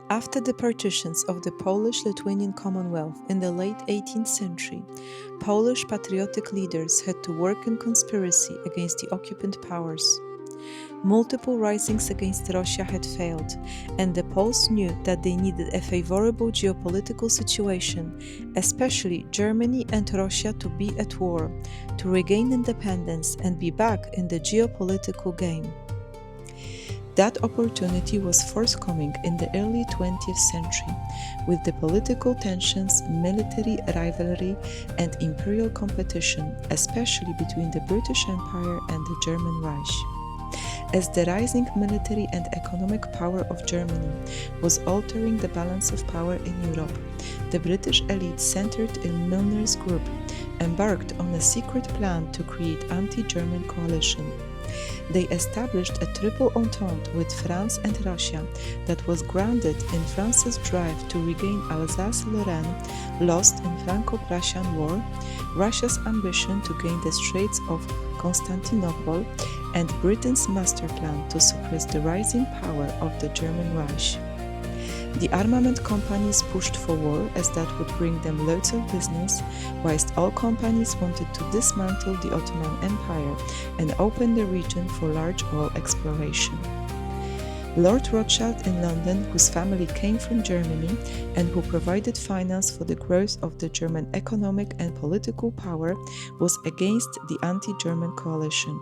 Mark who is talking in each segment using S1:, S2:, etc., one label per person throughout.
S1: After the partitions of the Polish-Lithuanian Commonwealth in the late 18th century, Polish patriotic leaders had to work in conspiracy against the occupant powers. Multiple risings against Russia had failed, and the Poles knew that they needed a favorable geopolitical situation, especially Germany and Russia, to be at war, to regain independence and be back in the geopolitical game. That opportunity was forthcoming in the early 20th century, with the political tensions, military rivalry, and imperial competition, especially between the British Empire and the German Reich. As the rising military and economic power of Germany was altering the balance of power in Europe, the British elite, centered in Milner's group, embarked on a secret plan to create anti-German coalition. They established a triple entente with France and Russia that was grounded in France's drive to regain Alsace-Lorraine, lost in Franco-Prussian War, Russia's ambition to gain the Straits of Constantinople, and Britain's master plan to suppress the rising power of the German Reich. The armament companies pushed for war as that would bring them loads of business, whilst all companies wanted to dismantle the Ottoman Empire and open the region for large oil exploration. Lord Rothschild in London, whose family came from Germany and who provided finance for the growth of the German economic and political power, was against the anti-German coalition.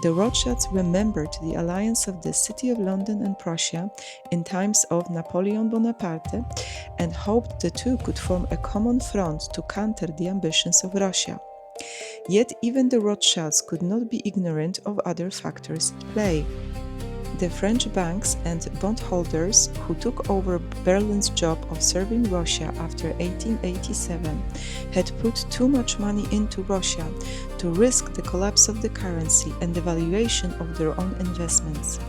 S1: The Rothschilds remembered the alliance of the City of London and Prussia in times of Napoleon Bonaparte and hoped the two could form a common front to counter the ambitions of Russia. Yet even the Rothschilds could not be ignorant of other factors at play. The French banks and bondholders who took over Berlin's job of serving Russia after 1887 had put too much money into Russia to risk the collapse of the currency and the valuation of their own investments.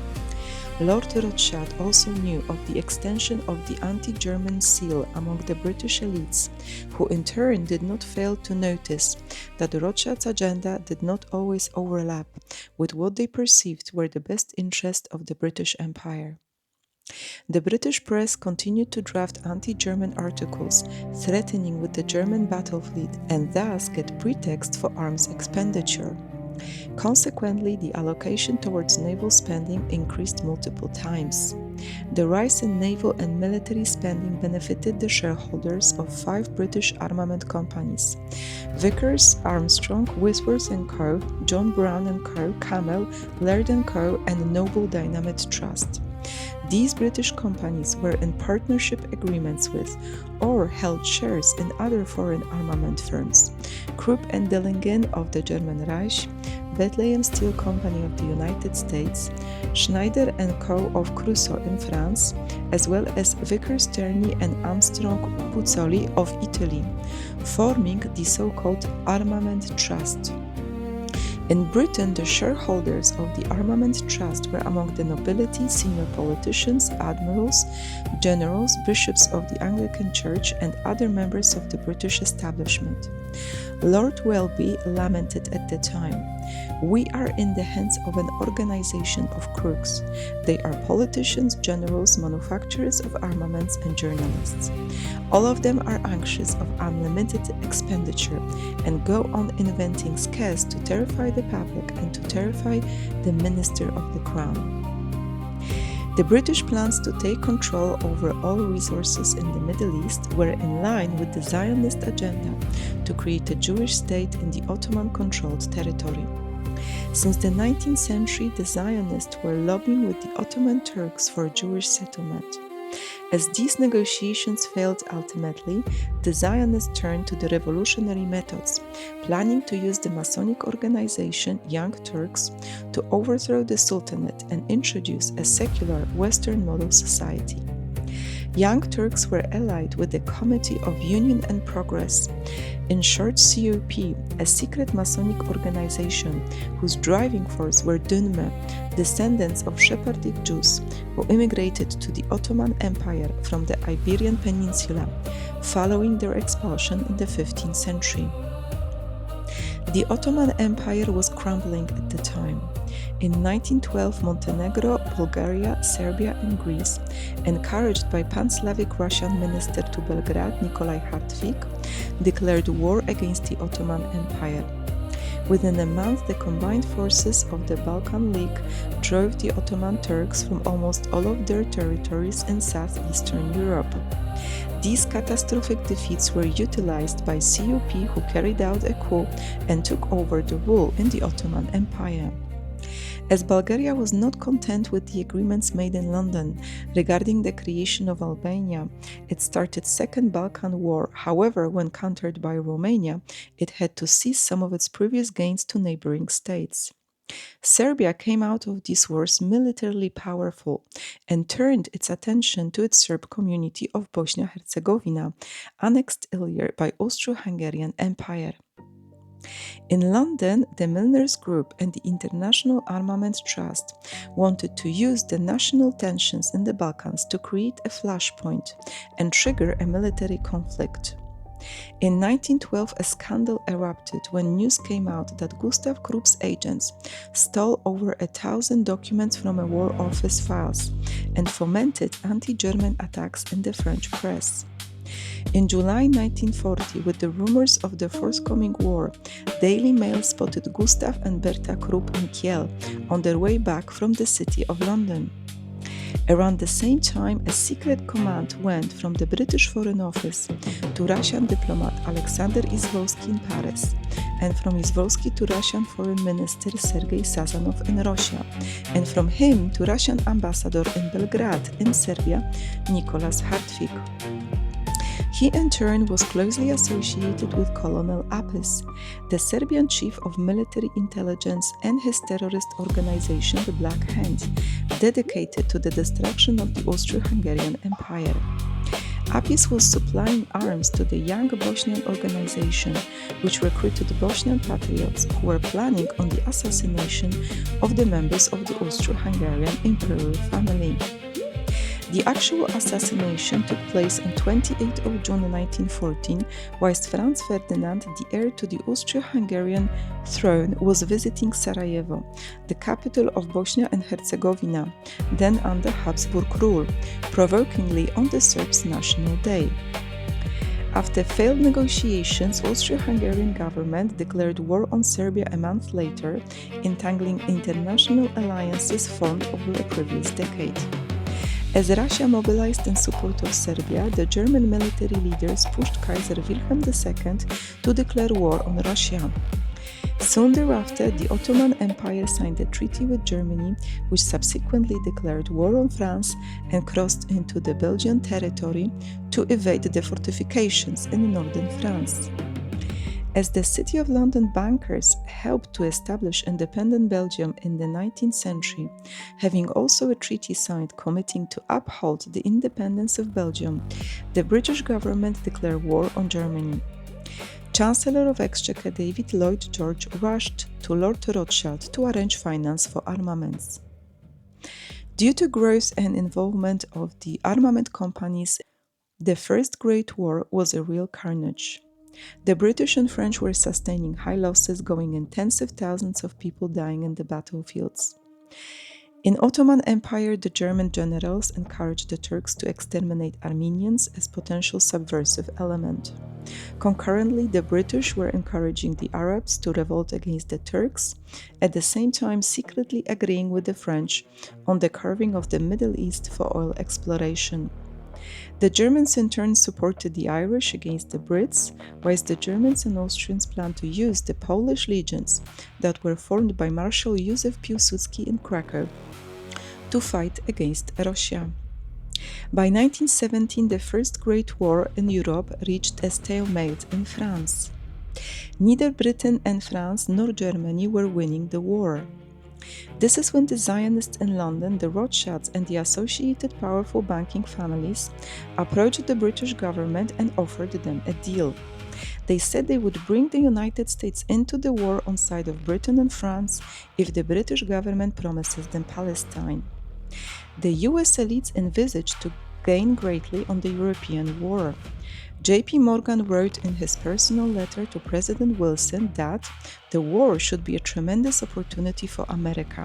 S1: Lord Rothschild also knew of the extension of the anti-German zeal among the British elites, who in turn did not fail to notice that the Rothschilds' agenda did not always overlap with what they perceived were the best interests of the British Empire. The British press continued to draft anti-German articles, threatening with the German battle fleet and thus get pretext for arms expenditure. Consequently, the allocation towards naval spending increased multiple times. The rise in naval and military spending benefited the shareholders of 5 British armament companies: Vickers, Armstrong, Whitworth & Co., John Brown & Co., Camel, Laird & Co., and Noble Dynamite Trust. These British companies were in partnership agreements with or held shares in other foreign armament firms: Krupp and Dillingen of the German Reich, Bethlehem Steel Company of the United States, Schneider & Co. of Crusoe in France, as well as Vickers Turney and Armstrong Puzzoli of Italy, forming the so-called Armament Trust. In Britain, the shareholders of the Armament Trust were among the nobility, senior politicians, admirals, generals, bishops of the Anglican Church, and other members of the British establishment. Lord Welby lamented at the time, "We are in the hands of an organization of crooks. They are politicians, generals, manufacturers of armaments, and journalists. All of them are anxious of unlimited expenditure and go on inventing scares to terrify the public and to terrify the Minister of the Crown." The British plans to take control over all resources in the Middle East were in line with the Zionist agenda to create a Jewish state in the Ottoman-controlled territory. Since the 19th century, the Zionists were lobbying with the Ottoman Turks for Jewish settlement. As these negotiations failed ultimately, the Zionists turned to the revolutionary methods, planning to use the Masonic organization Young Turks to overthrow the Sultanate and introduce a secular Western model society. Young Turks were allied with the Committee of Union and Progress, in short COP, a secret Masonic organization whose driving force were Dünme, descendants of Sephardic Jews who immigrated to the Ottoman Empire from the Iberian Peninsula following their expulsion in the 15th century. The Ottoman Empire was crumbling at the time. In 1912, Montenegro, Bulgaria, Serbia, and Greece, encouraged by Pan-Slavic Russian minister to Belgrade Nikolai Hartwig, declared war against the Ottoman Empire. Within a month, the combined forces of the Balkan League drove the Ottoman Turks from almost all of their territories in southeastern Europe. These catastrophic defeats were utilized by CUP, who carried out a coup and took over the rule in the Ottoman Empire. As Bulgaria was not content with the agreements made in London regarding the creation of Albania, it started Second Balkan War. However, when countered by Romania, it had to cede some of its previous gains to neighboring states. Serbia came out of these wars militarily powerful and turned its attention to its Serb community of Bosnia-Herzegovina, annexed earlier by Austro-Hungarian Empire. In London, the Milners Group and the International Armament Trust wanted to use the national tensions in the Balkans to create a flashpoint and trigger a military conflict. In 1912, a scandal erupted when news came out that Gustav Krupp's agents stole over 1,000 documents from a war office files and fomented anti-German attacks in the French press. In July 1940, with the rumors of the forthcoming war, Daily Mail spotted Gustav and Berta Krupp in Kiel on their way back from the City of London. Around the same time, a secret command went from the British Foreign Office to Russian diplomat Alexander Izvolsky in Paris, and from Izvolsky to Russian Foreign Minister Sergei Sazonov in Russia, and from him to Russian ambassador in Belgrade in Serbia, Nicholas Hartwig. He in turn was closely associated with Colonel Apis, the Serbian chief of military intelligence, and his terrorist organization, the Black Hand, dedicated to the destruction of the Austro-Hungarian Empire. Apis was supplying arms to the young Bosnian organization, which recruited Bosnian patriots who were planning on the assassination of the members of the Austro-Hungarian imperial family. The actual assassination took place on 28 of June 1914, whilst Franz Ferdinand, the heir to the Austro-Hungarian throne, was visiting Sarajevo, the capital of Bosnia and Herzegovina, then under Habsburg rule, provokingly on the Serbs' National Day. After failed negotiations, Austro-Hungarian government declared war on Serbia a month later, entangling international alliances formed over the previous decade. As Russia mobilized in support of Serbia, the German military leaders pushed Kaiser Wilhelm II to declare war on Russia. Soon thereafter, the Ottoman Empire signed a treaty with Germany, which subsequently declared war on France and crossed into the Belgian territory to evade the fortifications in northern France. As the City of London bankers helped to establish independent Belgium in the 19th century, having also a treaty signed committing to uphold the independence of Belgium, the British government declared war on Germany. Chancellor of Exchequer David Lloyd George rushed to Lord Rothschild to arrange finance for armaments. Due to growth and involvement of the armament companies, the First Great War was a real carnage. The British and French were sustaining high losses, going in tens of thousands of people dying in the battlefields. In Ottoman Empire, the German generals encouraged the Turks to exterminate Armenians as potential subversive element. Concurrently, the British were encouraging the Arabs to revolt against the Turks, at the same time secretly agreeing with the French on the carving of the Middle East for oil exploration. The Germans in turn supported the Irish against the Brits, whilst the Germans and Austrians planned to use the Polish legions that were formed by Marshal Józef Piłsudski in Krakow to fight against Russia. By 1917, the First Great War in Europe reached a stalemate in France. Neither Britain and France nor Germany were winning the war. This is when the Zionists in London, the Rothschilds, and the associated powerful banking families approached the British government and offered them a deal. They said they would bring the United States into the war on side of Britain and France if the British government promises them Palestine. The US elites envisaged to gain greatly on the European war. J.P. Morgan wrote in his personal letter to President Wilson that the war should be a tremendous opportunity for America.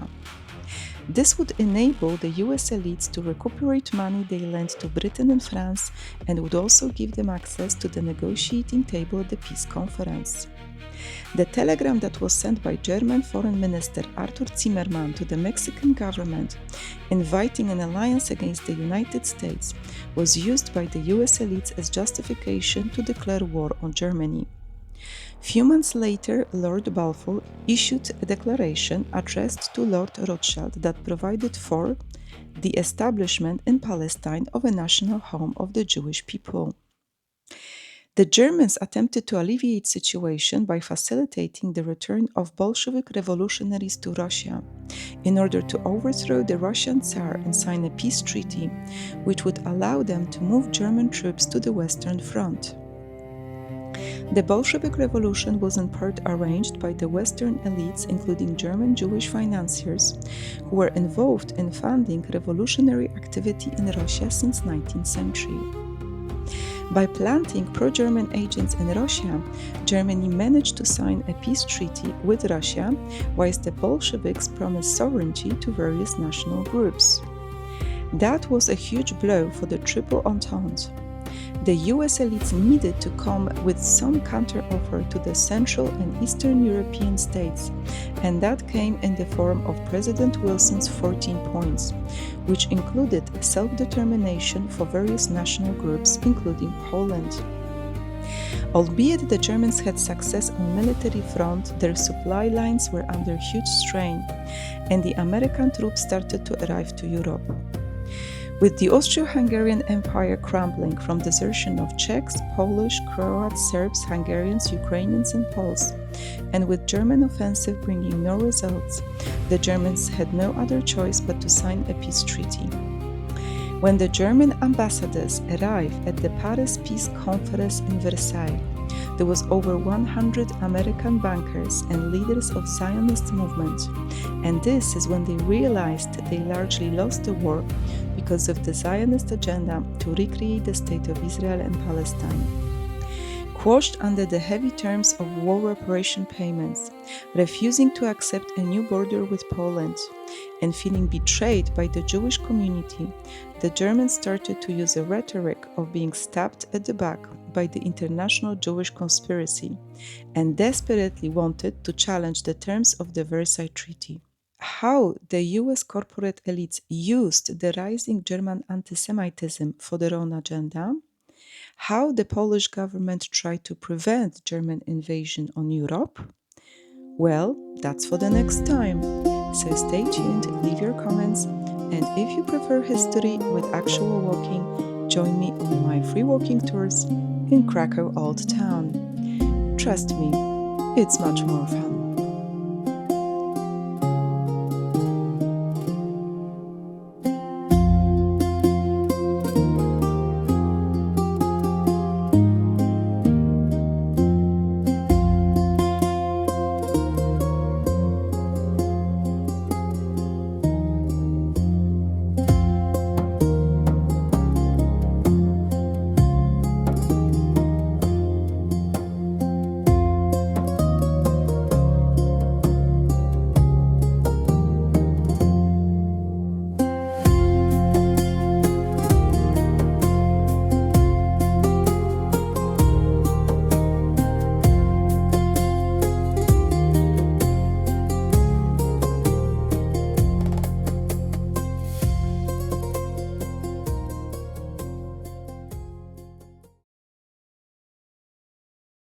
S1: This would enable the US elites to recuperate money they lent to Britain and France and would also give them access to the negotiating table at the peace conference. The telegram that was sent by German Foreign Minister Arthur Zimmermann to the Mexican government, inviting an alliance against the United States, was used by the US elites as justification to declare war on Germany. Few months later, Lord Balfour issued a declaration addressed to Lord Rothschild that provided for the establishment in Palestine of a national home of the Jewish people. The Germans attempted to alleviate the situation by facilitating the return of Bolshevik revolutionaries to Russia in order to overthrow the Russian Tsar and sign a peace treaty, which would allow them to move German troops to the Western Front. The Bolshevik Revolution was in part arranged by the Western elites, including German Jewish financiers, who were involved in funding revolutionary activity in Russia since the 19th century. By planting pro-German agents in Russia, Germany managed to sign a peace treaty with Russia, whilst the Bolsheviks promised sovereignty to various national groups. That was a huge blow for the Triple Entente. The US elites needed to come with some counteroffer to the Central and Eastern European states, and that came in the form of President Wilson's 14 points, which included self-determination for various national groups, including Poland. Albeit the Germans had success on military front, their supply lines were under huge strain, and the American troops started to arrive to Europe. With the Austro-Hungarian Empire crumbling from desertion of Czechs, Polish, Croats, Serbs, Hungarians, Ukrainians, and Poles, and with German offensive bringing no results, the Germans had no other choice but to sign a peace treaty. When the German ambassadors arrived at the Paris Peace Conference in Versailles, there was over 100 American bankers and leaders of Zionist movement, and this is when they realized they largely lost the war because of the Zionist agenda to recreate the state of Israel and Palestine. Quashed under the heavy terms of war reparation payments, refusing to accept a new border with Poland, and feeling betrayed by the Jewish community, the Germans started to use a rhetoric of being stabbed at the back by the international Jewish conspiracy, and desperately wanted to challenge the terms of the Versailles Treaty. How the US corporate elites used the rising German anti-Semitism for their own agenda, how the Polish government tried to prevent German invasion on Europe? Well, that's for the next time. So stay tuned, leave your comments, and if you prefer history with actual walking, join me on my free walking tours in Krakow Old Town. Trust me, it's much more fun.